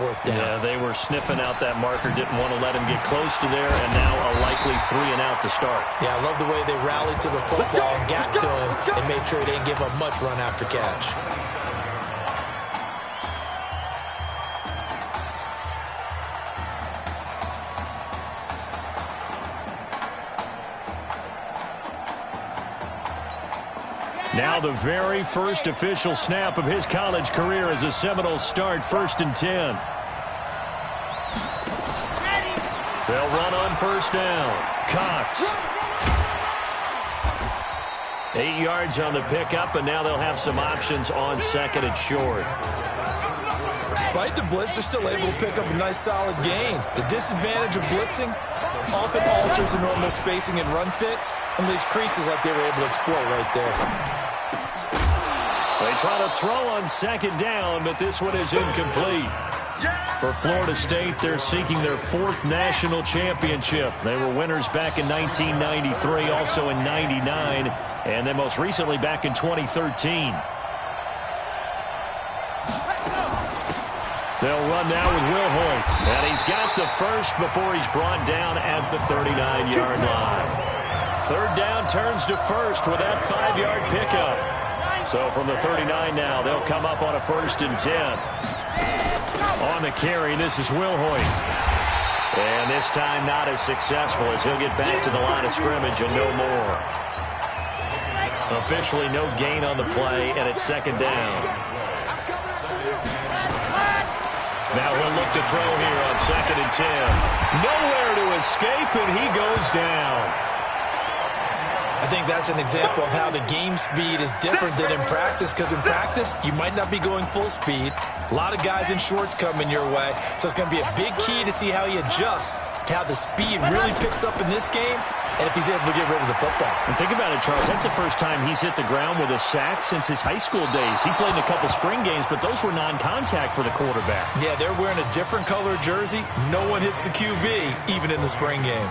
fourth down. Yeah, they were sniffing out that marker, didn't want to let him get close to there, and now a likely 3 and out to start. Yeah, I love the way they rallied to the football and got to him and made sure he didn't give up much run after catch. Now the very first official snap of his college career as a Seminoles start, 1st and 10. They'll run on 1st down. Cox. 8 yards on the pickup, and now they'll have some options on 2nd and short. Despite the blitz, they're still able to pick up a nice solid gain. The disadvantage of blitzing often alters the normal spacing and run fits and leaves creases like they were able to exploit right there. They try to throw on 2nd down, but this one is incomplete. For Florida State, they're seeking their 4th national championship. They were winners back in 1993, also in 99, and then most recently back in 2013. They'll run now with Wilhoit, and he's got the first before he's brought down at the 39-yard line. 3rd down turns to 1st with that 5-yard pickup. So from the 39 now, they'll come up on a 1st and 10. On the carry, this is Wilhoit. And this time not as successful as he'll get back to the line of scrimmage and no more. Officially no gain on the play, and it's 2nd down. Now he'll look to throw here on 2nd and 10. Nowhere to escape, and he goes down. I think that's an example of how the game speed is different than in practice, because in practice, you might not be going full speed. A lot of guys in shorts coming your way, so it's going to be a big key to see how he adjusts to how the speed really picks up in this game and if he's able to get rid of the football. And think about it, Charles. That's the first time he's hit the ground with a sack since his high school days. He played in a couple spring games, but those were non-contact for the quarterback. Yeah, they're wearing a different color jersey. No one hits the QB, even in the spring game.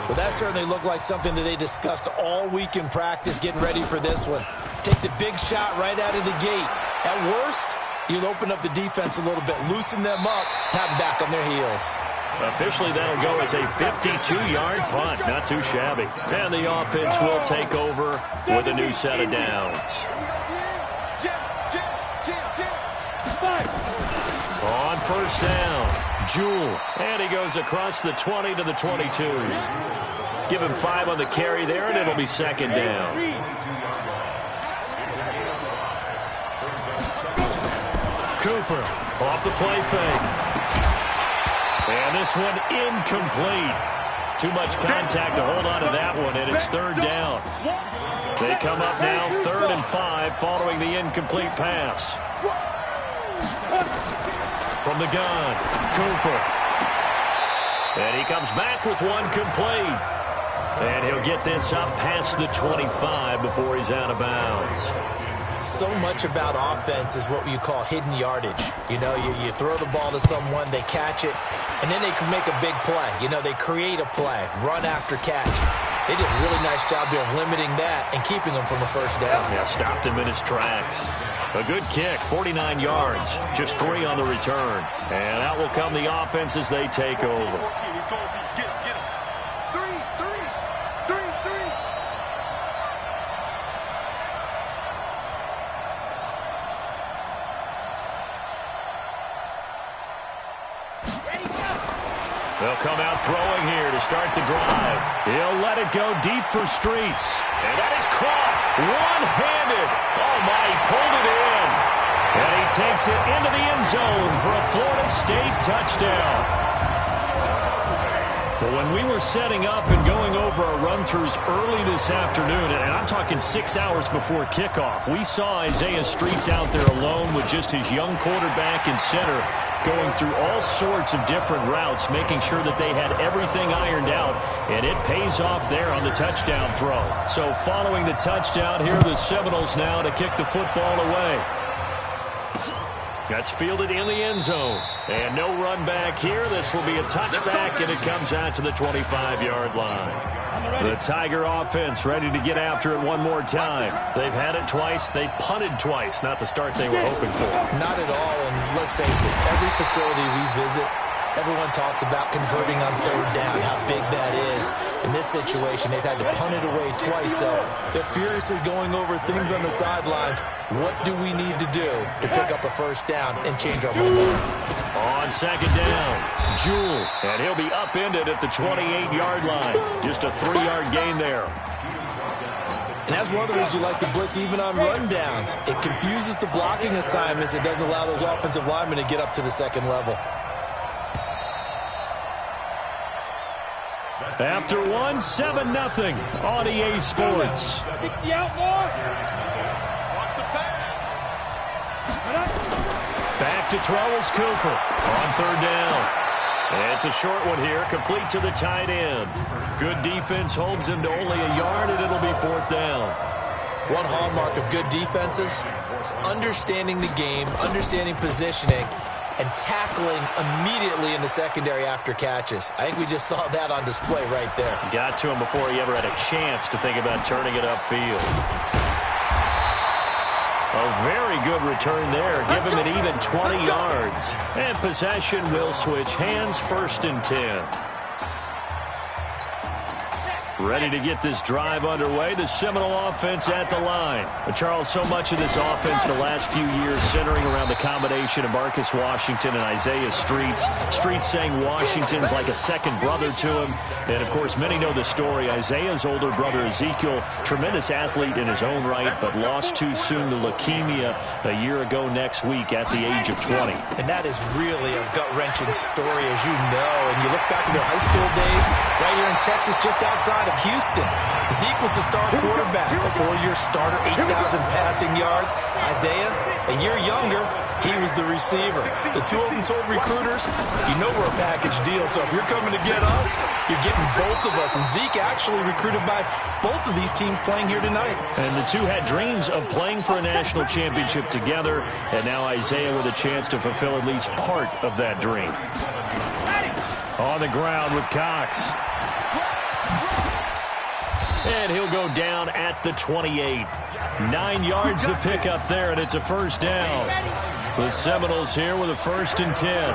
But that certainly looked like something that they discussed all week in practice, getting ready for this one. Take the big shot right out of the gate. At worst, you'll open up the defense a little bit, loosen them up, have them back on their heels. Officially, that'll go as a 52-yard punt. Not too shabby. And the offense will take over with a new set of downs. On 1st down, Jewell. And he goes across the 20 to the 22. Give him 5 on the carry there, and it'll be 2nd down. Cooper off the play fake. And this one incomplete. Too much contact to hold on to that one, and it's 3rd down. They come up now 3rd and 5 following the incomplete pass. From the gun, Cooper. And he comes back with one complete. And he'll get this up past the 25 before he's out of bounds. So much about offense is what you call hidden yardage. You know, you throw the ball to someone, they catch it, and then they can make a big play. You know, they create a play, run after catch. They did a really nice job there of limiting that and keeping him from a 1st down. Yeah, stopped him in his tracks. A good kick, 49 yards, just 3 on the return. And out will come the offense as they take over. They'll come out throwing here to start the drive. He'll let it go deep for Streets. And that is caught one-handed. Oh, my, he pulled it in. And he takes it into the end zone for a Florida State touchdown. Well, when we were setting up and going over our run-throughs early this afternoon, and I'm talking 6 hours before kickoff, we saw Isaiah Streets out there alone with just his young quarterback and center going through all sorts of different routes, making sure that they had everything ironed out, and it pays off there on the touchdown throw. So following the touchdown, here are the Seminoles now to kick the football away. That's fielded in the end zone. And no run back here. This will be a touchback, and it comes out to the 25-yard line. The Tiger offense ready to get after it one more time. They've had it twice. They've punted twice. Not the start they were hoping for. Not at all, and let's face it, every facility we visit, everyone talks about converting on third down, how big that is. In this situation, they've had to punt it away twice, so they're furiously going over things on the sidelines. What do we need to do to pick up a first down and change our momentum? On second down, Jewell, and he'll be upended at the 28-yard line. Just a 3-yard gain there. And that's one of the reasons you like to blitz even on rundowns. It confuses the blocking assignments. It doesn't allow those offensive linemen to get up to the second level. After one, 7-0 on EA Sports. Back to throw is Cooper on third down. And it's a short one here, complete to the tight end. Good defense holds him to only a yard, and it'll be fourth down. One hallmark of good defenses is understanding the game, understanding positioning, and tackling immediately in the secondary after catches. I think we just saw that on display right there. Got to him before he ever had a chance to think about turning it upfield. A very good return there. Give him an even 20 yards. And possession will switch hands, 1st and 10. Ready to get this drive underway. The Seminole offense at the line. But Charles, so much of this offense the last few years centering around the combination of Marcus Washington and Isaiah Streets. Streets saying Washington's like a second brother to him. And, of course, many know the story. Isaiah's older brother, Ezekiel, tremendous athlete in his own right, but lost too soon to leukemia a year ago next week at the age of 20. And that is really a gut-wrenching story, as you know. And you look back at their high school days, right here in Texas, just outside of Houston. Zeke was the star quarterback, a 4-year starter, 8,000 passing yards. Isaiah, a year younger, he was the receiver. The two of them told recruiters, you know we're a package deal, so if you're coming to get us, you're getting both of us. And Zeke actually recruited by both of these teams playing here tonight. And the two had dreams of playing for a national championship together, and now Isaiah with a chance to fulfill at least part of that dream. On the ground with Cox. And he'll go down at the 28. 9 yards to pick up there, and it's a first down. The Seminoles here with a 1st and 10.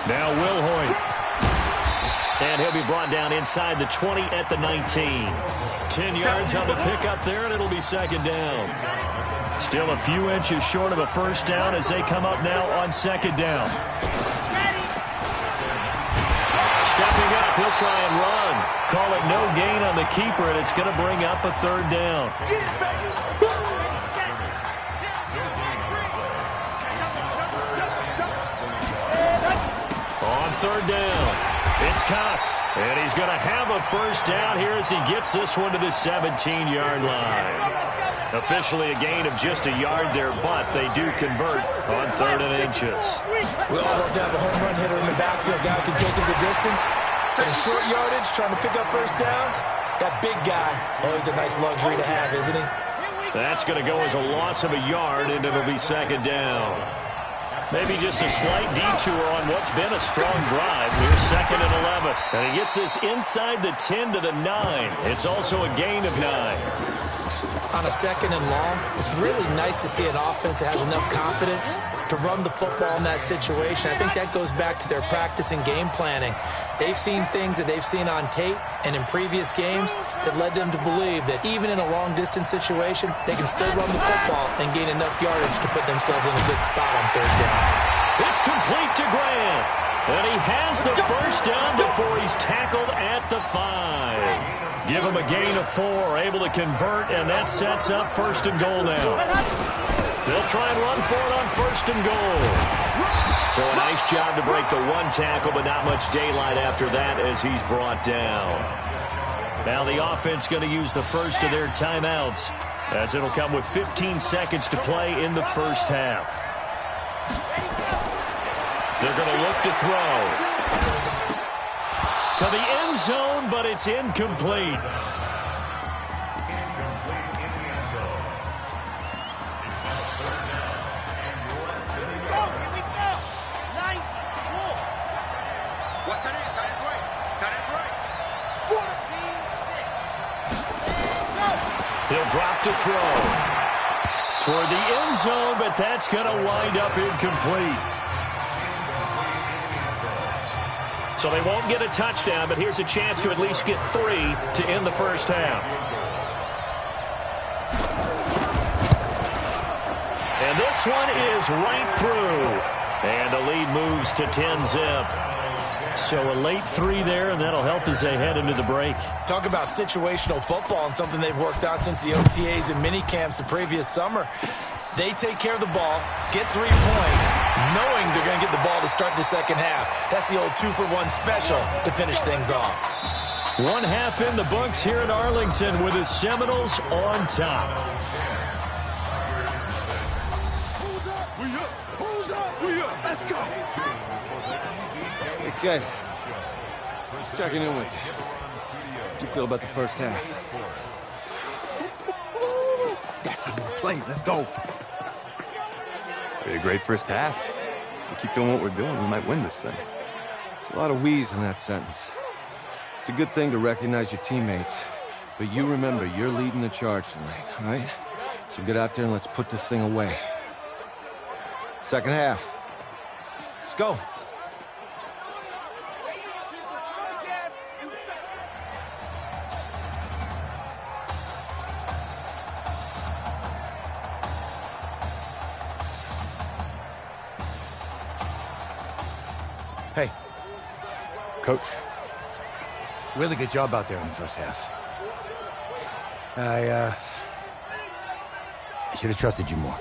Now Wilhoit. And he'll be brought down inside the 20 at the 19. 10 yards on the pickup there, and it'll be second down. Still a few inches short of a first down as they come up now on second down. Stepping up, he'll try and run. Call it no gain on the keeper, and it's going to bring up a third down. On third down, it's Cox. And he's going to have a first down here as he gets this one to the 17-yard line. Officially a gain of just a yard there, but they do convert on 3rd and inches. We all love to have a home run hitter in the backfield. Guy can take it the distance. And short yardage, trying to pick up first downs. That big guy, always a nice luxury to have, isn't he? That's going to go as a loss of a yard, and it'll be second down. Maybe just a slight detour on what's been a strong drive. Here's 2nd and 11. And he gets this inside the 10 to the 9. It's also a gain of 9. On a 2nd and long, it's really nice to see an offense that has enough confidence to run the football in that situation. I think that goes back to their practice and game planning. They've seen things that they've seen on tape and in previous games that led them to believe that even in a long-distance situation, they can still run the football and gain enough yardage to put themselves in a good spot on third down. It's complete to Grant, and he has the first down before he's tackled at the 5. Give him a gain of 4, able to convert, and that sets up 1st and goal now. They'll try and run for it on 1st and goal. So a nice job to break the one tackle, but not much daylight after that as he's brought down. Now the offense going to use the first of their timeouts, as it'll come with 15 seconds to play in the first half. They're going to look to throw. To the end zone, but it's incomplete. They'll drop to throw. Toward the end zone, but that's going to wind up incomplete. So they won't get a touchdown, but here's a chance to at least get 3 to end the first half. And this one is right through. And the lead moves to 10-zip. So a late 3 there, and that'll help as they head into the break. Talk about situational football and something they've worked on since the OTAs and mini camps the previous summer. They take care of the ball, get 3 points, knowing they're going to get the ball to start the second half. That's the old 2-for-1 special to finish things off. 1 half in the books here in Arlington with the Seminoles on top. Who's up? We up. Let's go. Okay. Just checking in with you. How do you feel about the first half? That's how we play. Let's go. We had a great first half. We keep doing what we're doing, we might win this thing. There's a lot of wheeze in that sentence. It's a good thing to recognize your teammates, but you remember you're leading the charge tonight, all right? So get out there and let's put this thing away. Second half. Let's go. Hey. Coach. Really good job out there in the first half. I should have trusted you more.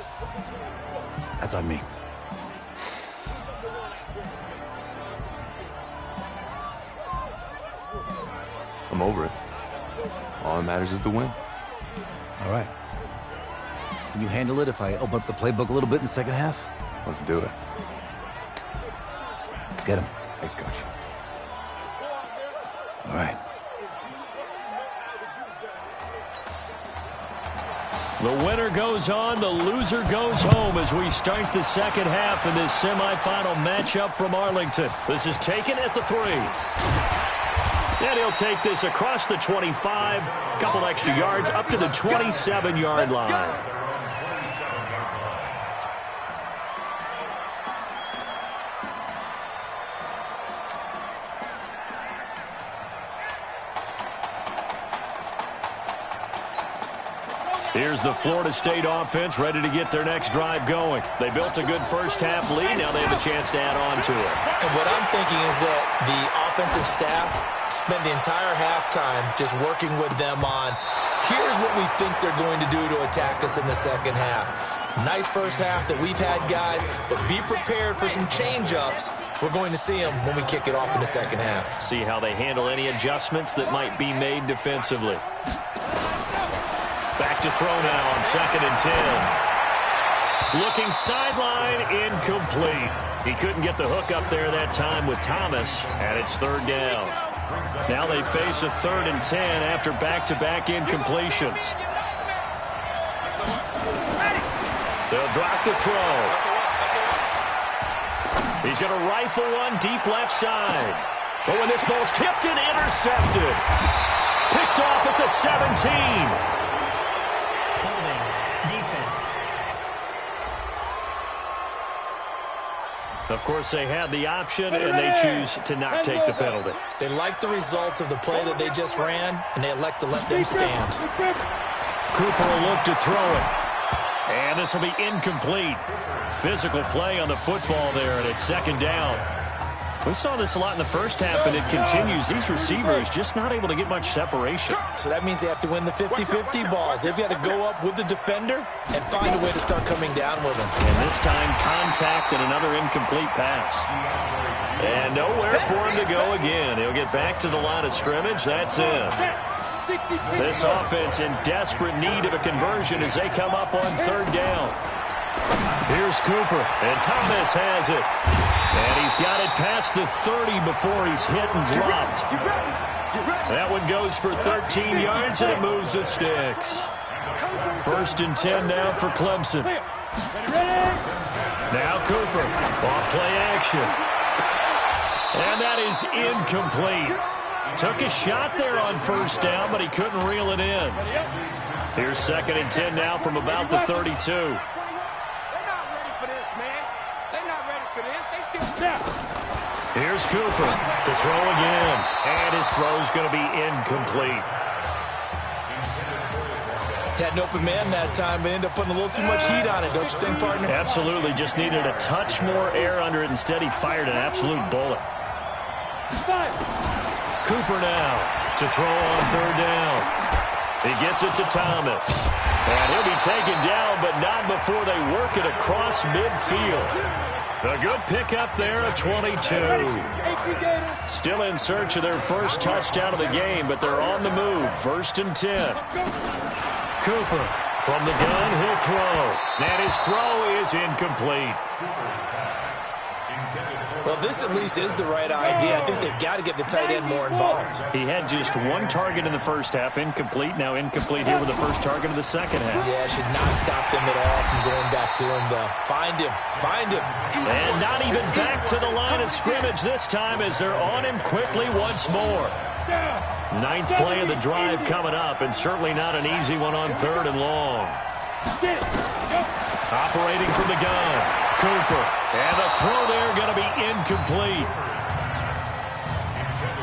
That's on me. I'm over it. All that matters is the win. All right. Can you handle it if I open up the playbook a little bit in the second half? Let's do it. Let's get him. Thanks, Coach. All right. The winner goes on, the loser goes home as we start the second half in this semifinal matchup from Arlington. This is taken at the 3. And he'll take this across the 25, couple extra yards up to the 27-yard line. Here's the Florida State offense ready to get their next drive going. They built a good first half lead. Now they have a chance to add on to it. And what I'm thinking is that the offensive staff spent the entire halftime just working with them on, here's what we think they're going to do to attack us in the second half. Nice first half that we've had, guys, but be prepared for some change-ups. We're going to see them when we kick it off in the second half. See how they handle any adjustments that might be made defensively. Back to throw now on 2nd and 10. Looking sideline, incomplete. He couldn't get the hook up there that time with Thomas, and it's 3rd down. Now they face a 3rd and 10 after back-to-back incompletions. They'll drop the throw. He's going to rifle one deep left side. But when this ball's tipped and intercepted. Picked off at the 17. Of course, they had the option, and they choose to not take the penalty. They like the results of the play that they just ran, and they elect to let them stand. Cooper will look to throw it. And this will be incomplete. Physical play on the football there, and it's 2nd down. We saw this a lot in the first half, and it continues. These receivers just not able to get much separation. So that means they have to win the 50-50 balls. They've got to go up with the defender and find a way to start coming down with them. And this time, contact and another incomplete pass. And nowhere for him to go again. He'll get back to the line of scrimmage. That's it. This offense in desperate need of a conversion as they come up on 3rd down. Here's Cooper, and Thomas has it. And he's got it past the 30 before he's hit and dropped. That one goes for 13 yards, and it moves the sticks. 1st and 10 now for Clemson. Now Cooper, off play action. And that is incomplete. Took a shot there on 1st down, but he couldn't reel it in. Here's 2nd and 10 now from about the 32. They're not ready for this, man. They're not ready for this. They still down. Here's Cooper to throw again. And his throw's going to be incomplete. Had an open man that time, but ended up putting a little too much heat on it, don't you think, partner? Absolutely. Just needed a touch more air under it. Instead, he fired an absolute bullet. Cooper now to throw on 3rd down. He gets it to Thomas. And he'll be taken down, but not before they work it across midfield. A good pickup there, a 22. Still in search of their first touchdown of the game, but they're on the move. 1st and 10. Cooper from the gun, he'll throw. And his throw is incomplete. Well, this at least is the right idea. I think they've got to get the tight end more involved. He had just 1 target in the first half, incomplete. Now incomplete here with the first target of the second half. Yeah, should not stop them at all from going back to him, though. Find him. Find him. And not even back to the line of scrimmage this time as they're on him quickly once more. 9th play of the drive coming up, and certainly not an easy one on 3rd and long. Operating from the gun, Cooper. And the throw there going to be incomplete.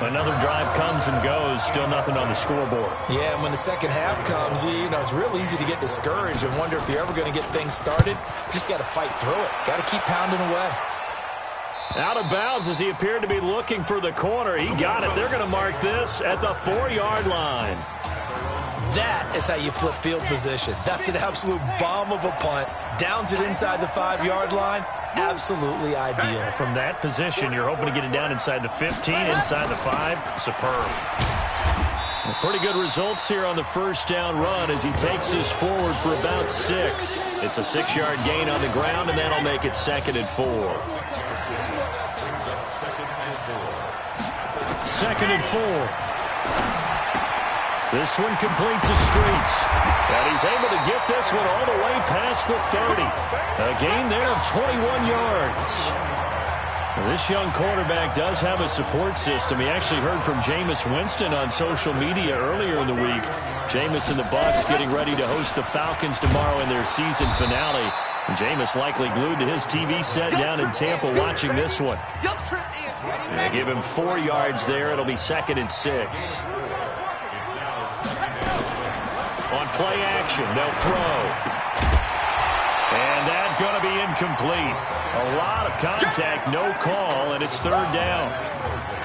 Another drive comes and goes, still nothing on the scoreboard. Yeah, and when the second half comes, you know, it's real easy to get discouraged and wonder if you're ever going to get things started. You just got to fight through it. Got to keep pounding away. Out of bounds as he appeared to be looking for the corner. He got it. They're going to mark this at the 4-yard line. That is how you flip field position. That's an absolute bomb of a punt. Downs it inside the 5-yard line. Absolutely ideal. From that position, you're hoping to get it down inside the 15, inside the 5. Superb. Well, pretty good results here on the first down run as he takes this forward for about 6. It's a 6-yard gain on the ground, and that'll make it 2nd and 4. 2nd and 4. This one complete to Streets. And he's able to get this one all the way past the 30. A gain there of 21 yards. This young quarterback does have a support system. He actually heard from Jameis Winston on social media earlier in the week. Jameis and the Bucs getting ready to host the Falcons tomorrow in their season finale. And Jameis likely glued to his TV set down in Tampa watching this one. They give him 4 yards there. It'll be 2nd and 6. On play action, they'll throw. And that's going to be incomplete. A lot of contact, no call, and it's 3rd down.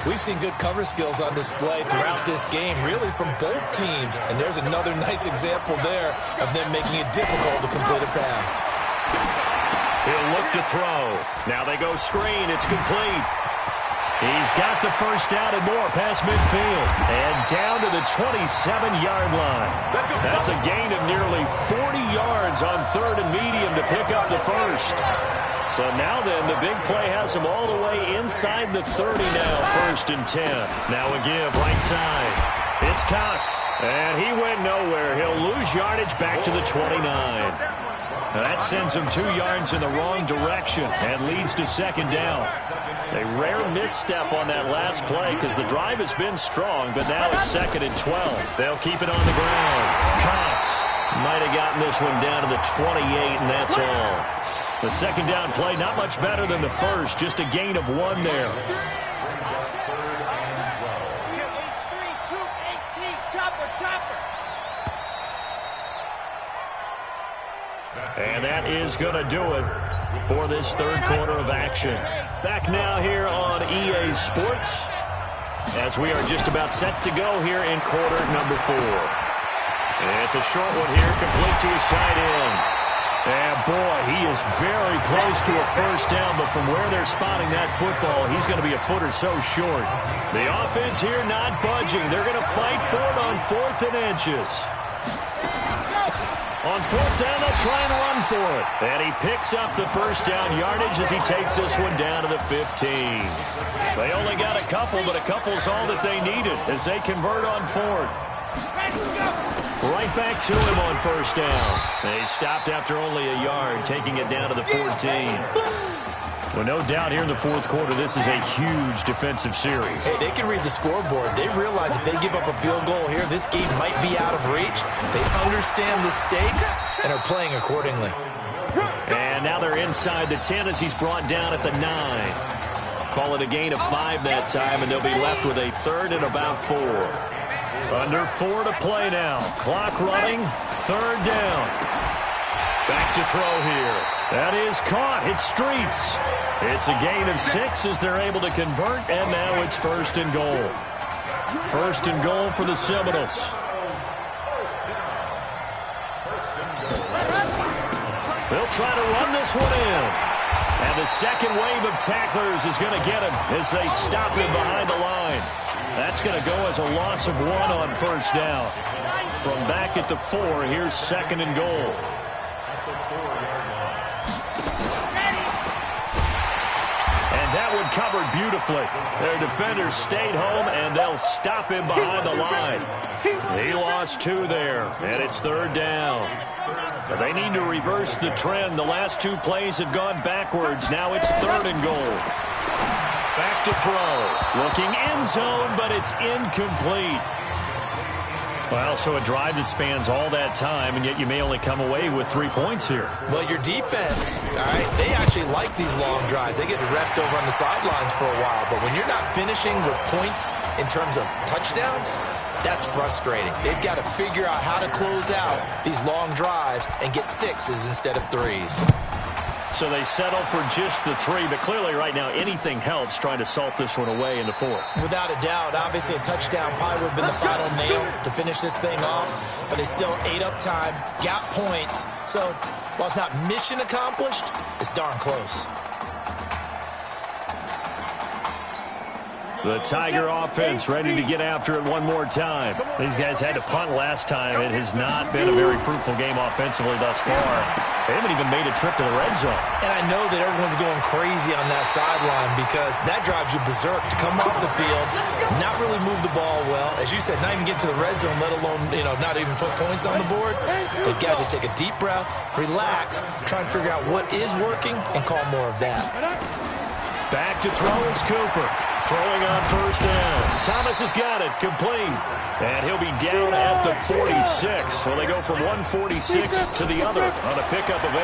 We've seen good cover skills on display throughout this game, really from both teams. And there's another nice example there of them making it difficult to complete a pass. He'll look to throw. Now they go screen. It's complete. He's got the first down and more past midfield. And down to the 27-yard line. That's a gain of nearly 40 yards on 3rd and medium to pick up the first. So now then, the big play has him all the way inside the 30 now, 1st and 10. Now a give right side. It's Cox. And he went nowhere. He'll lose yardage back to the 29. Now that sends him 2 yards in the wrong direction and leads to 2nd down. A rare misstep on that last play because the drive has been strong, but now it's 2nd and 12. They'll keep it on the ground. Cox might have gotten this one down to the 28, and that's all. The 2nd down play, not much better than the first, just a gain of 1 there. And that is going to do it for this 3rd quarter of action. Back now here on EA Sports as we are just about set to go here in quarter number 4. And it's a short one here, complete to his tight end. And boy, he is very close to a first down, but from where they're spotting that football, he's going to be a foot or so short. The offense here not budging. They're going to fight for it on 4th and inches. On 4th down, they'll try and run for it. And he picks up the first down yardage as he takes this one down to the 15. They only got a couple, but a couple's all that they needed as they convert on 4th. Right back to him on 1st down. They stopped after only a yard, taking it down to the 14. Well, no doubt here in the fourth quarter, this is a huge defensive series. Hey, they can read the scoreboard. They realize if they give up a field goal here, this game might be out of reach. They understand the stakes and are playing accordingly. And now they're inside the 10 as he's brought down at the 9. Call it a gain of 5 that time, and they'll be left with a third and about 4. Under 4 to play now. Clock running, third down. Back to throw here. That is caught. It's Streets. It's a gain of 6 as they're able to convert, and now it's first and goal. First and goal for the Seminoles. They'll try to run this one in. And the second wave of tacklers is going to get him as they stop him behind the line. That's going to go as a loss of 1 on first down. From back at the 4, here's second and goal. And that one covered beautifully. Their defenders stayed home, and they'll stop him behind the line. He lost 2 there, and it's third down. So they need to reverse the trend. The last 2 plays have gone backwards. Now it's third and goal. Back to throw. Looking end zone, but it's incomplete. Well, so a drive that spans all that time, and yet you may only come away with 3 points here. Well, your defense, all right, they actually like these long drives. They get to rest over on the sidelines for a while. But when you're not finishing with points in terms of touchdowns, that's frustrating. They've got to figure out how to close out these long drives and get 6s instead of 3s. So they settle for just the 3, but clearly right now anything helps trying to salt this one away in the 4th. Without a doubt, obviously a touchdown probably would have been the final nail to finish this thing off, but they still ate up time, got points. So while it's not mission accomplished, it's darn close. The Tiger offense ready to get after it one more time. These guys had to punt last time. It has not been a very fruitful game offensively thus far. They haven't even made a trip to the red zone. And I know that everyone's going crazy on that sideline because that drives you berserk to come off the field, not really move the ball well. As you said, not even get to the red zone, let alone, not even put points on the board. They've got to just take a deep breath, relax, try and figure out what is working and call more of that. Back to throw is Cooper. Throwing on first down. Thomas has got it. Complete. And he'll be down at the 46. So they go from 146 to the other on a pickup of 8.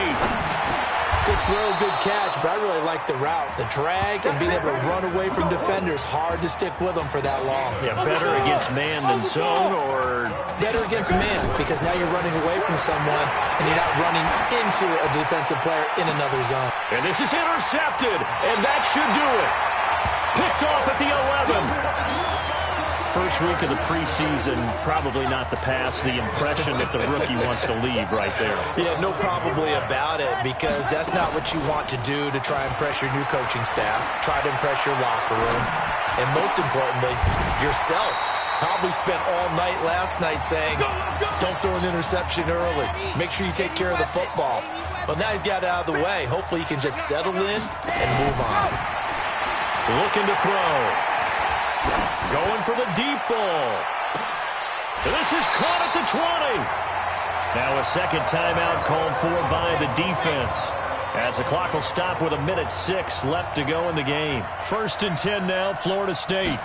Good throw, good catch, but I really like the route. The drag and being able to run away from defenders. Hard to stick with them for that long. Yeah, better against man than zone, or? Better against man, because now you're running away from someone and you're not running into a defensive player in another zone. And this is intercepted, and that should do it. Picked off at the 11. First week of the preseason, probably not the pass, the impression that the rookie wants to leave right there. Yeah, no probably about it, because that's not what you want to do to try and impress your new coaching staff, try to impress your locker room, and most importantly, yourself. Probably spent all night last night saying, don't throw an interception early. Make sure you take care of the football. But now he's got it out of the way. Hopefully he can just settle in and move on. Looking to throw. Going for the deep ball. This is caught at the 20. Now a second timeout called for by the defense. As the clock will stop with 1:06 left to go in the game. First and 10 now, Florida State.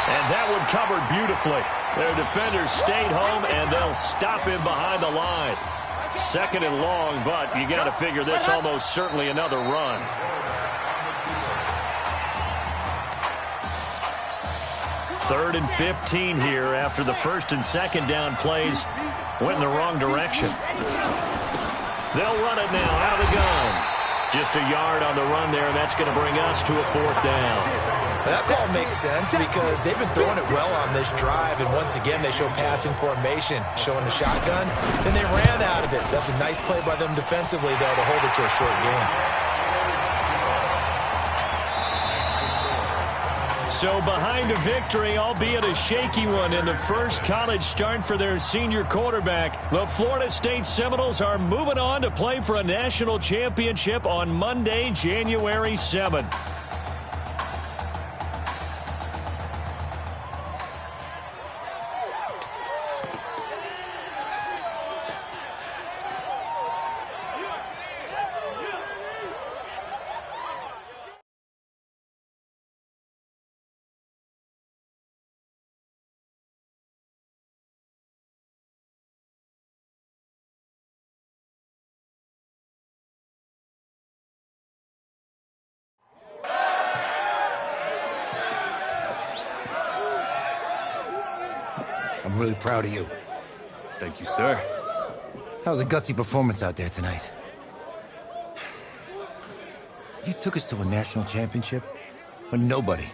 And that one covered beautifully. Their defenders stayed home, and they'll stop him behind the line. Second and long, but you got to figure this almost certainly another run. Third and 15 here after the first and second down plays went in the wrong direction. They'll run it now out of the gun. Just a yard on the run there, and that's going to bring us to a 4th down. That call makes sense because they've been throwing it well on this drive, and once again they show passing formation, showing the shotgun. Then they ran out of it. That's a nice play by them defensively, though, to hold it to a short game. So behind a victory, albeit a shaky one, in the first college start for their senior quarterback, the Florida State Seminoles are moving on to play for a national championship on Monday, January 7th. I'm really proud of you. Thank you, sir. That was a gutsy performance out there tonight. You took us to a national championship when nobody,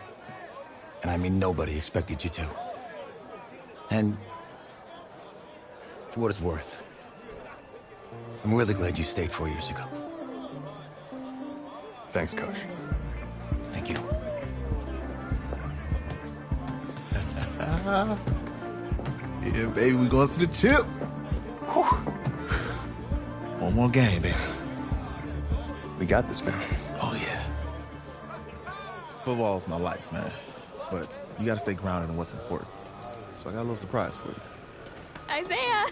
and I mean nobody, expected you to. And for what it's worth, I'm really glad you stayed 4 years ago. Thanks, Coach. Thank you. Yeah, baby, we going to the chip. Whew. One more game, baby. We got this, man. Oh, yeah. Football's my life, man. But you got to stay grounded in what's important. So I got a little surprise for you. Isaiah!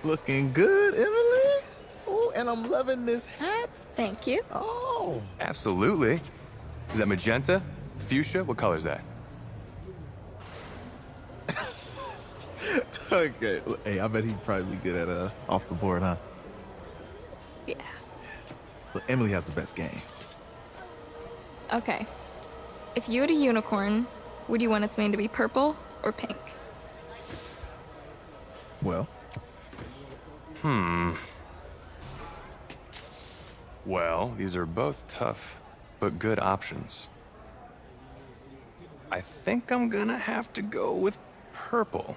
Looking good, Emily. Oh, and I'm loving this hat. Thank you. Oh. Absolutely. Is that magenta? Fuchsia? What color is that? Okay. Hey, I bet he'd probably be good at off the board, huh? Yeah. Look, Emily has the best games. Okay. If you had a unicorn, would you want its mane to be purple or pink? Well. Well, these are both tough, but good options. I think I'm gonna have to go with purple.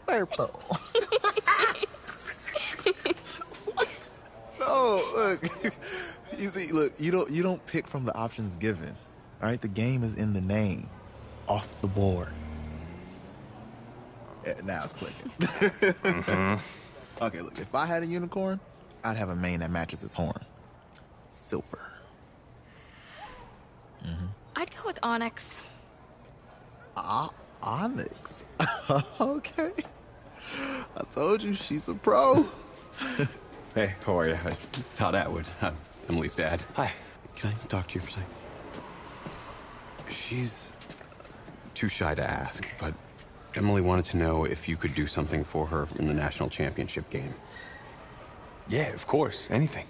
Purple. What? No, look. You see, look, you don't pick from the options given. All right, the game is in the name. Off the board. Yeah, now it's clicking. Okay, look, if I had a unicorn, I'd have a mane that matches its horn. Silver. I'd go with onyx. Onyx. Okay. I told you, she's a pro. Hey, how are you? Todd Atwood. I'm Emily's dad. Hi. Can I talk to you for a second? She's too shy to ask, but Emily wanted to know if you could do something for her in the national championship game. Yeah, of course. Anything.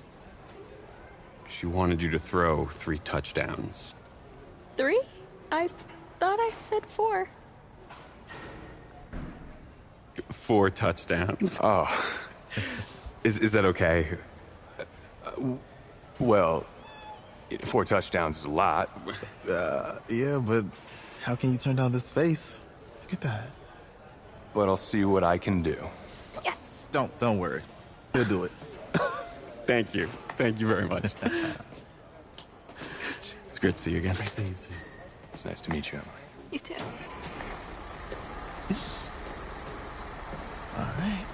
She wanted you to throw 3 touchdowns. 3? I thought I said 4. 4 touchdowns. Oh. Is that okay? Well, 4 touchdowns is a lot. Yeah, but how can you turn down this face? Look at that. But I'll see what I can do. Yes! Don't worry. He'll do it. Thank you. Thank you very much. It's great to see you again. Nice to meet you. It's nice to meet you, Emily. You too. All right.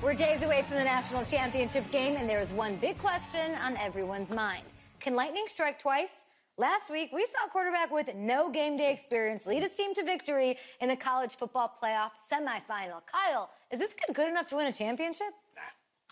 We're days away from the national championship game, and there is one big question on everyone's mind. Can lightning strike twice? Last week, we saw a quarterback with no game day experience lead his team to victory in the college football playoff semifinal. Kyle, is this kid good enough to win a championship?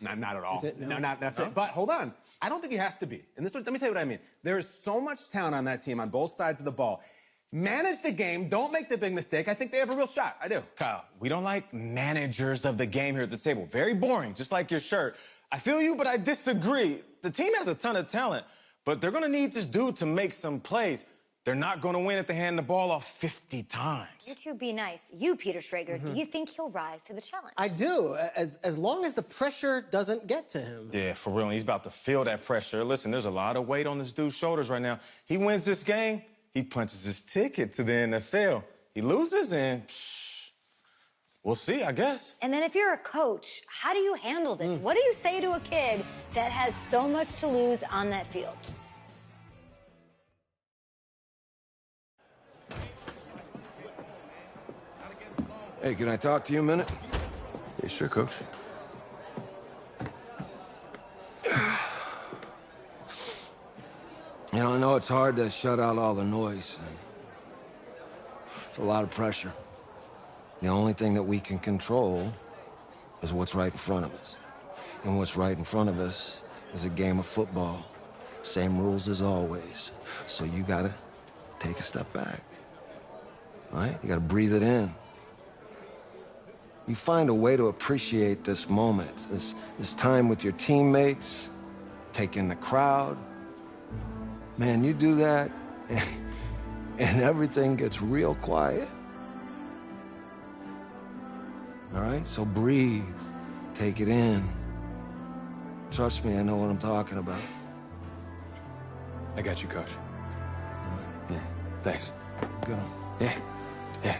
Not at all. No, that's it. But hold on. I don't think he has to be. And let me tell you what I mean. There is so much talent on that team on both sides of the ball. Manage the game. Don't make the big mistake. I think they have a real shot. I do. Kyle, we don't like managers of the game here at the table. Very boring, just like your shirt. I feel you, but I disagree. The team has a ton of talent, but they're going to need this dude to make some plays. They're not going to win if they hand the ball off 50 times. You two be nice. You, Peter Schrager, do you think he'll rise to the challenge? I do, as long as the pressure doesn't get to him. Yeah, for real. He's about to feel that pressure. Listen, there's a lot of weight on this dude's shoulders right now. He wins this game, he punches his ticket to the NFL. He loses, and we'll see, I guess. And then if you're a coach, how do you handle this? What do you say to a kid that has so much to lose on that field? Hey, can I talk to you a minute? Yeah, sure, Coach. You know, I know it's hard to shut out all the noise. It's a lot of pressure. The only thing that we can control is what's right in front of us. And what's right in front of us is a game of football. Same rules as always. So you gotta take a step back. All right? You gotta breathe it in. You find a way to appreciate this moment, this time with your teammates, take in the crowd. Man, you do that, and everything gets real quiet. All right, so breathe, take it in. Trust me, I know what I'm talking about. I got you, Coach. Yeah, thanks. Good. Yeah, yeah.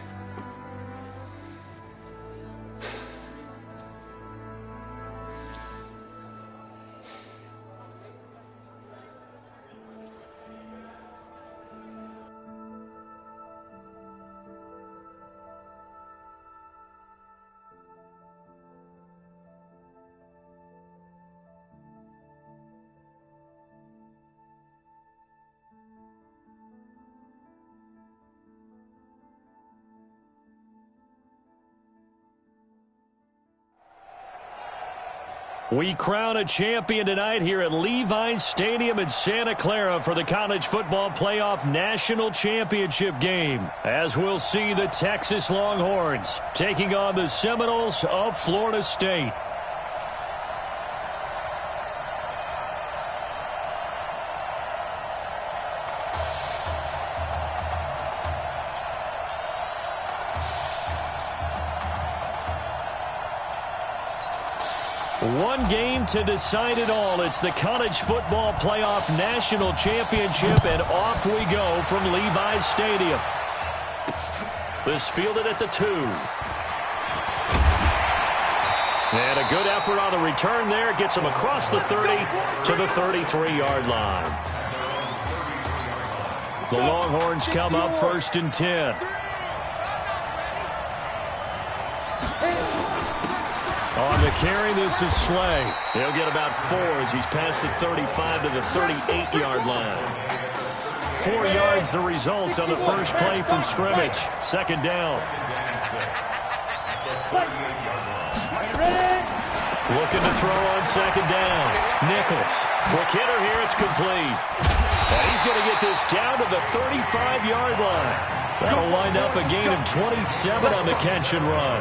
We crown a champion tonight here at Levi's Stadium in Santa Clara for the College Football Playoff National Championship game, as we'll see the Texas Longhorns taking on the Seminoles of Florida State. One game to decide it all. It's the College Football Playoff National Championship, and off we go from Levi's Stadium. This fielded at the 2. And a good effort on the return there. Gets him across the 30 to the 33-yard line. The Longhorns come up 1st and 10. On the carry, this is Slay. He'll get about 4 as he's past the 35 to the 38-yard line. 4 yards the result on the first play from scrimmage. 2nd down. Looking to throw on 2nd down. Nichols. Quick hitter here. It's complete. And he's going to get this down to the 35-yard line. That'll wind up a gain of 27 on the catch and run.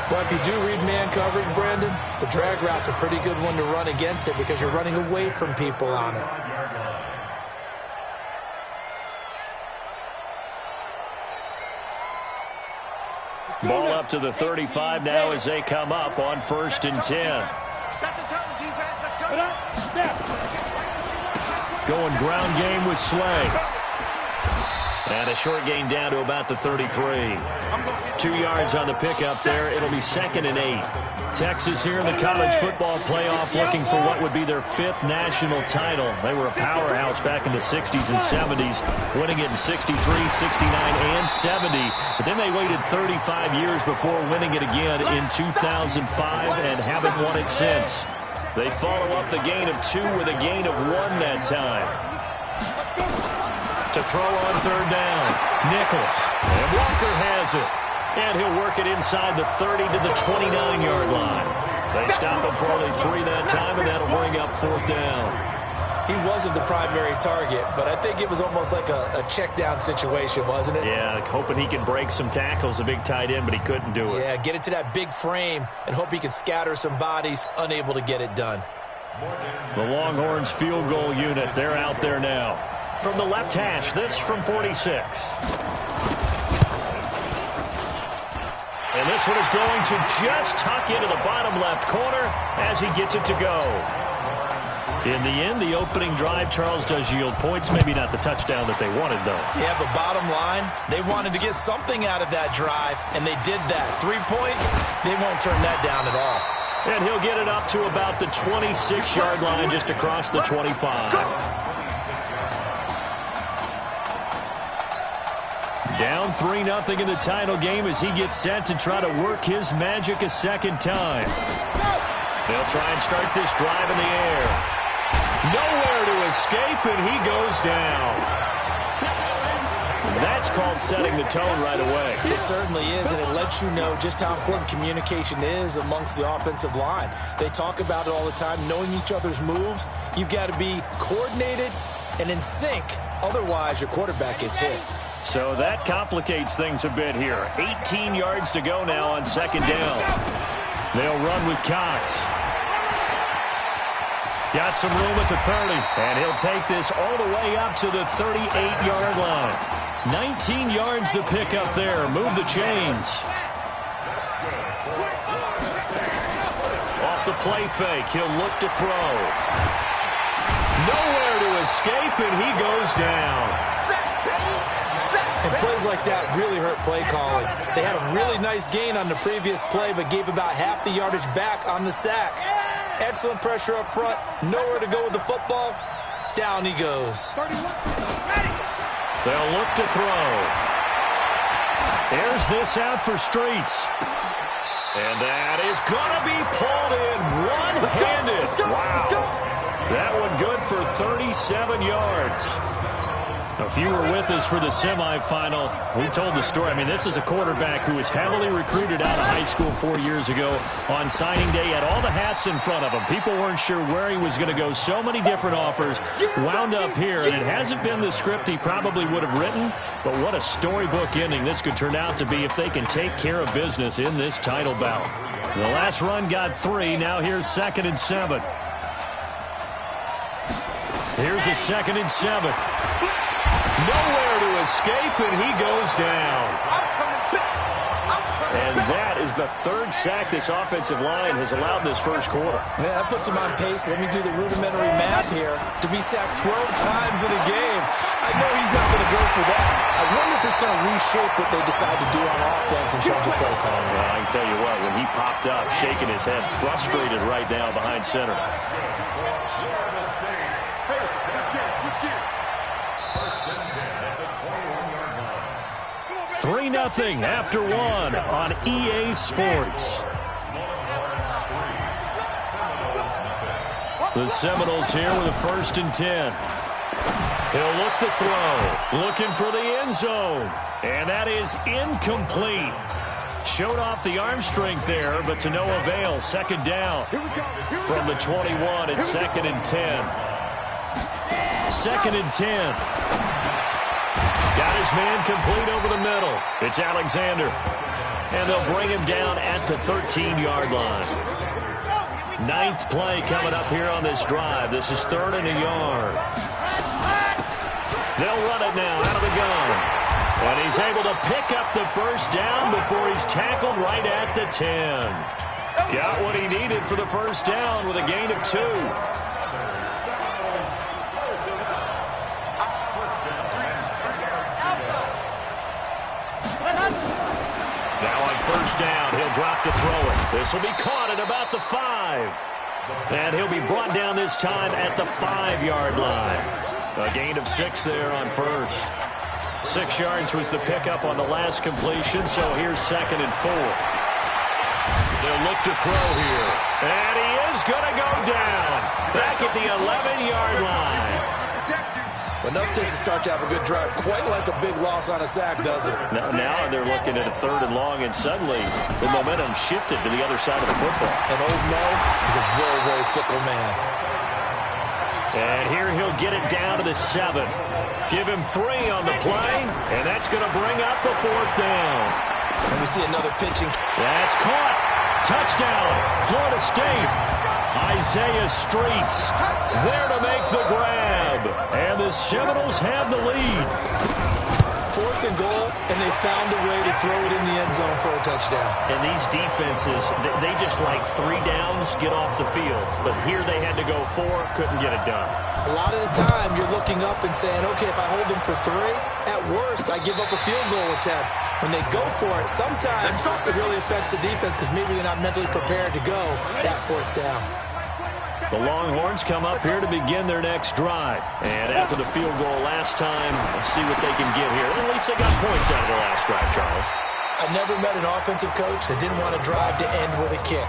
Well, if you do read man coverage, Brandon, the drag route's a pretty good one to run against it because you're running away from people on it. Ball up to the 35 now as they come up on 1st and 10. Set the tone, defense. Let's go. Going ground game with Slay. And a short gain down to about the 33. 2 yards on the pickup there. It'll be 2nd and 8. Texas here in the college football playoff looking for what would be their 5th national title. They were a powerhouse back in the 60s and 70s, winning it in 63, 69, and 70. But then they waited 35 years before winning it again in 2005 and haven't won it since. They follow up the gain of 2 with a gain of 1 that time. To throw on 3rd down. Nichols. And Walker has it. And he'll work it inside the 30 to the 29-yard line. They stop him for only 3 that time, and that'll bring up 4th down. He wasn't the primary target, but I think it was almost like a check down situation, wasn't it? Yeah, like hoping he can break some tackles, a big tight end, but he couldn't do it. Yeah, get it to that big frame and hope he can scatter some bodies, unable to get it done. The Longhorns field goal unit, they're out there now. From the left hash, this from 46. And this one is going to just tuck into the bottom left corner as he gets it to go. In the end, the opening drive, Charles, does yield points. Maybe not the touchdown that they wanted, though. Yeah, but bottom line, they wanted to get something out of that drive, and they did that. 3 points, they won't turn that down at all. And he'll get it up to about the 26-yard line, just across the 25. Down 3-0 in the title game as he gets set to try to work his magic a second time. They'll try and start this drive in the air. Nowhere to escape, and he goes down. That's called setting the tone right away. It certainly is, and it lets you know just how important communication is amongst the offensive line. They talk about it all the time, knowing each other's moves. You've got to be coordinated and in sync. Otherwise, your quarterback gets hit. So that complicates things a bit here. 18 yards to go now on 2nd down. They'll run with Cox. Got some room at the 30, and he'll take this all the way up to the 38-yard line. 19 yards to pick up there. Move the chains. Off the play fake, he'll look to throw. Nowhere to escape, and he goes down. And plays like that really hurt play calling. They had a really nice gain on the previous play, but gave about half the yardage back on the sack. Excellent pressure up front. Nowhere to go with the football. Down he goes. They'll look to throw. Here's this out for Streets. And that is going to be pulled in one-handed. Wow. That one good for 37 yards. If you were with us for the semifinal, we told the story. I mean, this is a quarterback who was heavily recruited out of high school 4 years ago. On signing day, had all the hats in front of him. People weren't sure where he was going to go. So many different offers. Wound up here, and it hasn't been the script he probably would have written. But what a storybook ending this could turn out to be if they can take care of business in this title bout. The last run got 3. Now here's 2nd and 7. Here's a 2nd and 7. Nowhere to escape, and he goes down. And that is the 3rd sack this offensive line has allowed this first quarter. Yeah, that puts him on pace. Let me do the rudimentary math here. To be sacked 12 times in a game, I know he's not going to go for that. I wonder if it's going to reshape what they decide to do on offense in terms of play calling. Well, I can tell you what, when he popped up, shaking his head, frustrated right now behind center. 3-0 after 1 on EA Sports. The Seminoles here with a 1st and 10. He'll look to throw. Looking for the end zone. And that is incomplete. Showed off the arm strength there, but to no avail. 2nd down from the 21. It's 2nd and 10. 2nd and 10. Got his man complete over the middle. It's Alexander. And they'll bring him down at the 13-yard line. 9th play coming up here on this drive. This is 3rd and a yard. They'll run it now out of the gun. And he's able to pick up the 1st down before he's tackled right at the 10. Got what he needed for the 1st down with a gain of 2. Now on 1st down, he'll drop to throw it. This will be caught at about the 5. And he'll be brought down this time at the 5-yard line. A gain of 6 there on 1st. 6 yards was the pickup on the last completion, so here's 2nd and 4. They'll look to throw here. And he is going to go down back at the 11-yard line. Enough takes to start to have a good drive. Quite like a big loss on a sack, does it? Now they're looking at a 3rd and long, and suddenly the momentum shifted to the other side of the football. And old Mo is a very, very fickle man. And here he'll get it down to the 7. Give him 3 on the play, and that's going to bring up the 4th down. And we see another pitching. That's caught. Touchdown, Florida State. Isaiah Streets there to make the grab. And the Seminoles have the lead. 4th and goal, and they found a way to throw it in the end zone for a touchdown. And these defenses, they just like 3 downs, get off the field. But here they had to go 4, couldn't get it done. A lot of the time, you're looking up and saying, okay, if I hold them for 3, at worst, I give up a field goal attempt. When they go for it, sometimes it really affects the defense because maybe they're not mentally prepared to go that 4th down. The Longhorns come up here to begin their next drive. And after the field goal last time, let's see what they can get here. At least they got points out of the last drive, Charles. I've never met an offensive coach that didn't want to drive to end with a kick.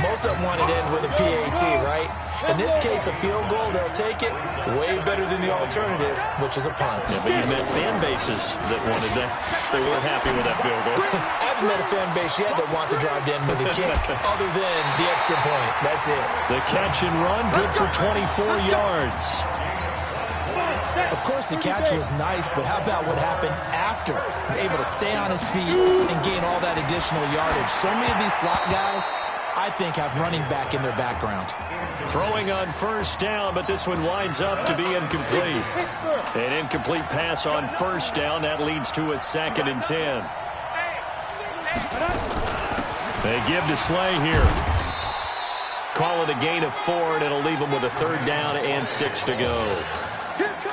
Most of them wanted to end with a PAT, right? In this case, a field goal, they'll take it. Way better than the alternative, which is a punt. Yeah, but you've met fan bases that wanted that. They weren't happy with that field goal. I haven't met a fan base yet that wants to drive to end with a kick, other than the extra point. That's it. The catch and run, good for 24 yards. Of course, the catch was nice, but how about what happened after? Able to stay on his feet and gain all that additional yardage. So many of these slot guys, I think, have running back in their background. Throwing on first down, but this one winds up to be incomplete. An incomplete pass on first down. That leads to a 2nd and 10. They give to Slay here. Call it a gain of 4, and it'll leave them with a 3rd down and 6 to go.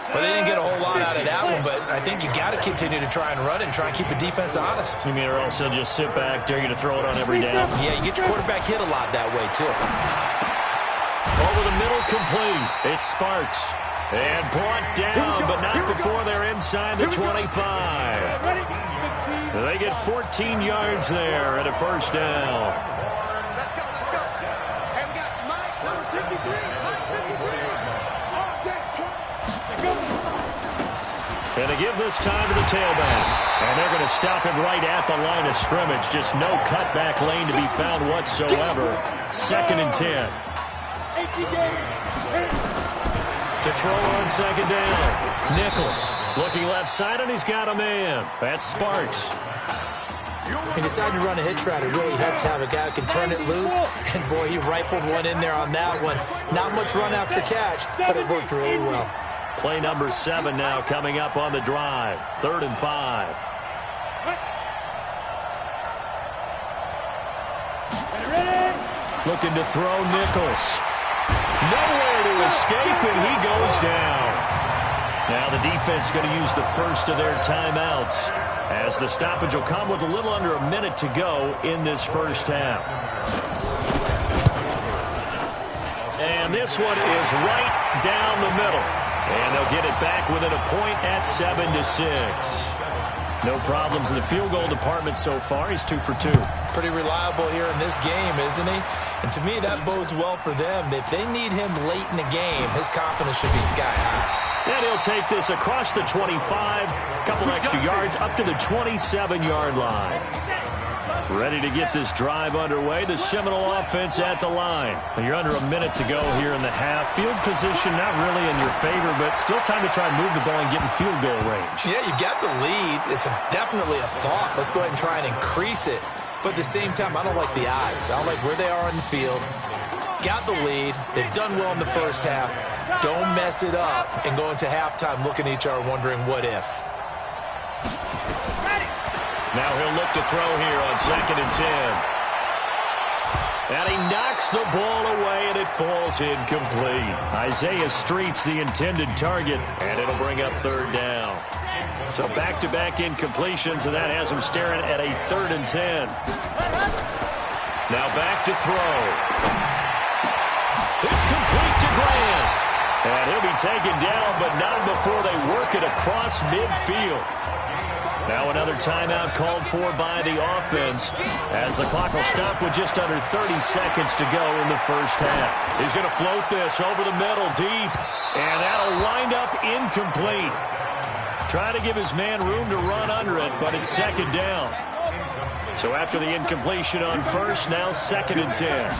Well, they didn't get a whole lot out of that one, but I think you got to continue to try and run and try and keep the defense honest. You mean, or else they'll just sit back, dare you to throw it on every down? Yeah, you get your quarterback hit a lot that way, too. Over the middle, complete. It's Sparks. And brought down, but not before they're inside the 25. They get 14 yards there and a 1st down. Let's go. And we got Mike, number 53. Mike 53. And they give this time to the tailback. And they're going to stop him right at the line of scrimmage. Just no cutback lane to be found whatsoever. 2nd and 10. To throw on 2nd down. Nichols looking left side, and he's got a man. That's Sparks. He decided to run a hitch route. It really helped to have a guy who can turn it loose. And, boy, he rifled one in there on that one. Not much run after catch, but it worked really well. Play number 7 now coming up on the drive. 3rd and 5. Looking to throw Nichols. Nowhere to escape, and he goes down. Now the defense going to use the first of their timeouts, as the stoppage will come with a little under a minute to go in this first half. And this one is right down the middle. And they'll get it back within a point at 7-6. No problems in the field goal department so far. He's 2 for 2. Pretty reliable here in this game, isn't he? And to me, that bodes well for them. If they need him late in the game, his confidence should be sky high. And he'll take this across the 25, a couple extra yards up to the 27-yard line. Ready to get this drive underway. The Seminole offense at the line. You're under a minute to go here in the half. Field position not really in your favor, but still time to try and move the ball and get in field goal range. Yeah, you've got the lead. It's definitely a thought. Let's go ahead and try and increase it. But at the same time, I don't like the odds. I don't like where they are on the field. Got the lead. They've done well in the first half. Don't mess it up and go into halftime looking at each other wondering what if. Now he'll look to throw here on 2nd and 10. And he knocks the ball away, and it falls incomplete. Isaiah Street's the intended target, and it'll bring up 3rd down. So back-to-back incompletions, and that has him staring at a 3rd and 10. Now back to throw. It's complete to Grant. And he'll be taken down, but not before they work it across midfield. Now another timeout called for by the offense, as the clock will stop with just under 30 seconds to go in the first half. He's going to float this over the middle deep, and that'll wind up incomplete. Trying to give his man room to run under it, but it's 2nd down. So after the incompletion on first, now 2nd and 10.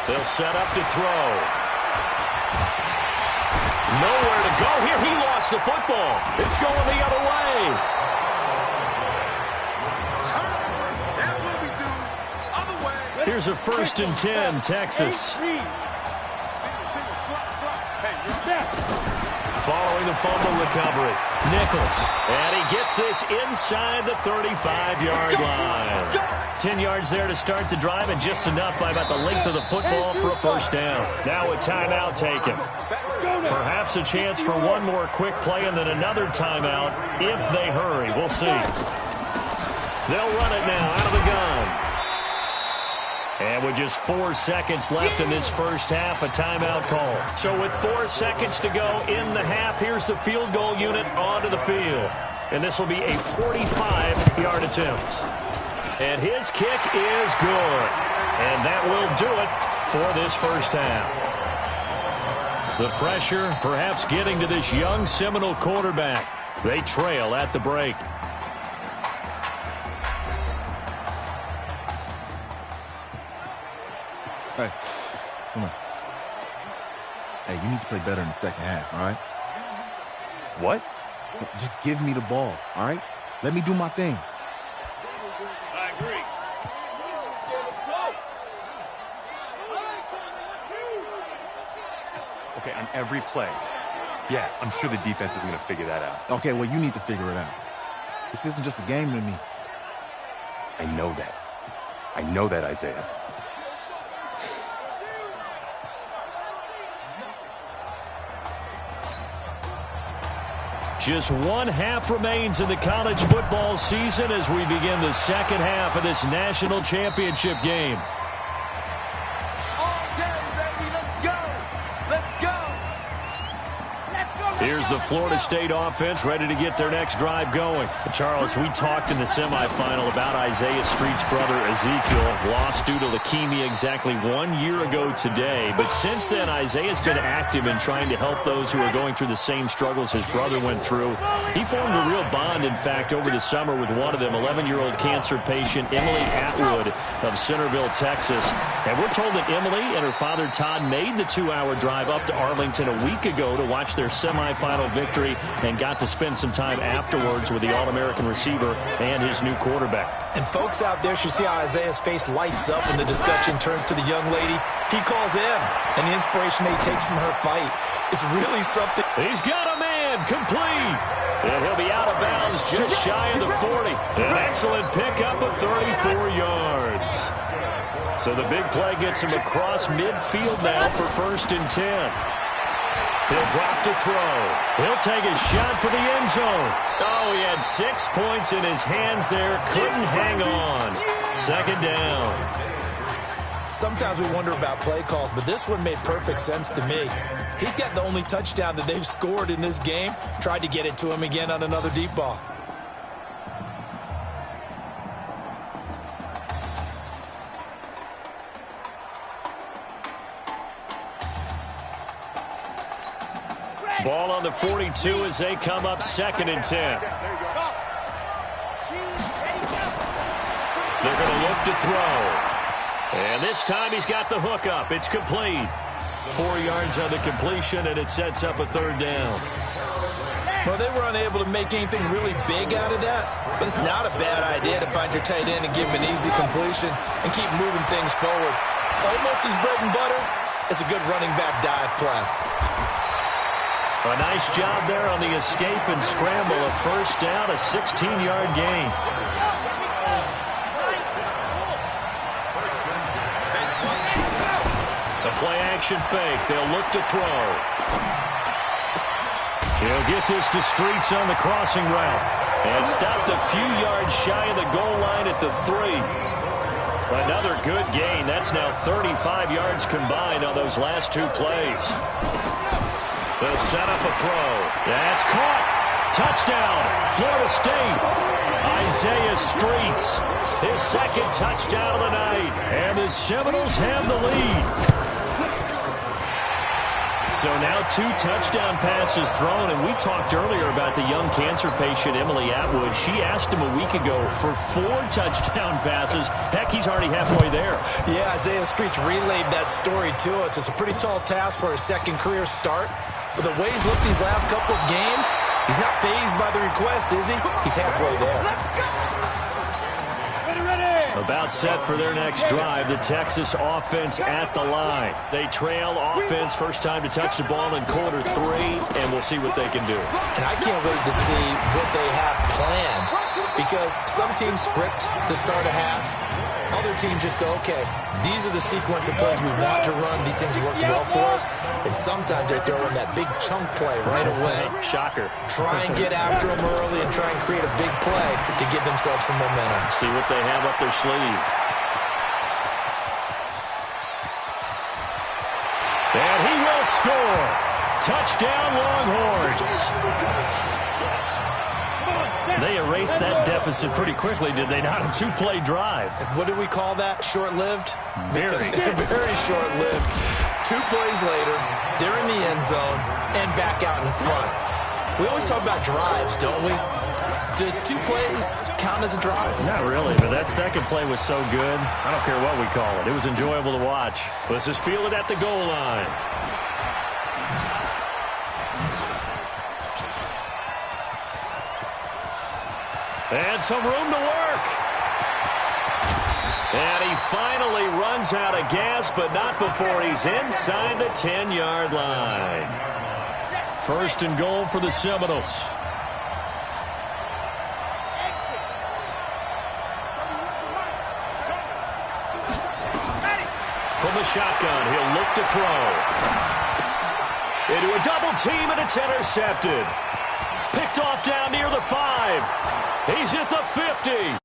They'll set up to throw. Nowhere to go here. He lost the football. It's going the other way. That's what we do. Other way. Here's a 1st and 10, Texas. Following the fumble recovery, Nichols. And he gets this inside the 35-yard line. 10 yards there to start the drive, and just enough by about the length of the football for a 1st down. Now a timeout taken. Perhaps a chance for one more quick play and then another timeout if they hurry. We'll see. They'll run it now out of the gun. And with just 4 seconds left in this first half, a timeout call. So with 4 seconds to go in the half, here's the field goal unit onto the field. And this will be a 45-yard attempt. And his kick is good. And that will do it for this first half. The pressure perhaps getting to this young Seminole quarterback. They trail at the break. Hey, come on. Hey, you need to play better in the second half, all right? What? Just give me the ball, all right? Let me do my thing. I agree. Okay, on every play. Yeah, I'm sure the defense isn't going to figure that out. Okay, well, you need to figure it out. This isn't just a game to me. I know that. I know that, Isaiah. Just one half remains in the college football season as we begin the second half of this national championship game. Here's the Florida State offense ready to get their next drive going. Charles, we talked in the semifinal about Isaiah Street's brother Ezekiel, lost due to leukemia exactly 1 year ago today. But since then, Isaiah's been active in trying to help those who are going through the same struggles his brother went through. He formed a real bond, in fact, over the summer with one of them, 11-year-old cancer patient Emily Atwood of Centerville, Texas. And we're told that Emily and her father Todd made the 2-hour drive up to Arlington a week ago to watch their semifinal victory and got to spend some time afterwards with the All-American receiver and his new quarterback. And folks out there should see how Isaiah's face lights up when the discussion turns to the young lady he calls in, and the inspiration that he takes from her fight. It's really something. He's got a man complete, and he'll be out of bounds just shy of the 40. An excellent pickup of 34 yards. So the big play gets him across midfield now for 1st and 10. He'll drop to throw. He'll take a shot for the end zone. Oh, he had 6 points in his hands there. Couldn't hang on. 2nd down. Sometimes we wonder about play calls, but this one made perfect sense to me. He's got the only touchdown that they've scored in this game. Tried to get it to him again on another deep ball. Ball on the 42 as they come up 2nd and 10. They're going to look to throw. And this time he's got the hook up. It's complete. 4 yards on the completion, and it sets up a 3rd down. Well, they were unable to make anything really big out of that, but it's not a bad idea to find your tight end and give him an easy completion and keep moving things forward. Almost his bread and butter. It's a good running back dive play. A nice job there on the escape and scramble. A 1st down, a 16-yard gain. The play-action fake. They'll look to throw. He'll get this to Streets on the crossing route. And stopped a few yards shy of the goal line at the 3. Another good gain. That's now 35 yards combined on those last 2 plays. They'll set up a throw. That's caught. Touchdown, Florida State. Isaiah Streets, his 2nd touchdown of the night. And the Seminoles have the lead. So now 2 touchdown passes thrown, and we talked earlier about the young cancer patient Emily Atwood. She asked him a week ago for 4 touchdown passes. Heck, he's already halfway there. Yeah, Isaiah Streets relayed that story to us. It's a pretty tall task for his 2nd career start. But the way he's looked these last couple of games, he's not fazed by the request, is he? He's halfway there. About set for their next drive, the Texas offense at the line. They trail offense, first time to touch the ball in quarter 3, and we'll see what they can do. And I can't wait to see what they have planned, because some teams script to start a half. Other teams just go, okay, these are the sequence of plays we want to run. These things worked well for us. And sometimes they throw in that big chunk play right away. Shocker. Try and get after them early and try and create a big play to give themselves some momentum. See what they have up their sleeve. And he will score. Touchdown, Longhorns. They erased that deficit pretty quickly, did they not? A 2-play drive. What do we call that? Short-lived? Very. Very short-lived. 2 plays later, they're in the end zone and back out in front. We always talk about drives, don't we? Does 2 plays count as a drive? Not really, but that 2nd play was so good. I don't care what we call it. It was enjoyable to watch. Let's just feel it at the goal line. And some room to work. And he finally runs out of gas, but not before he's inside the 10-yard line. First and goal for the Seminoles. From the shotgun, he'll look to throw. Into a double team, and it's intercepted. Picked off down near the 5. He's at the 50.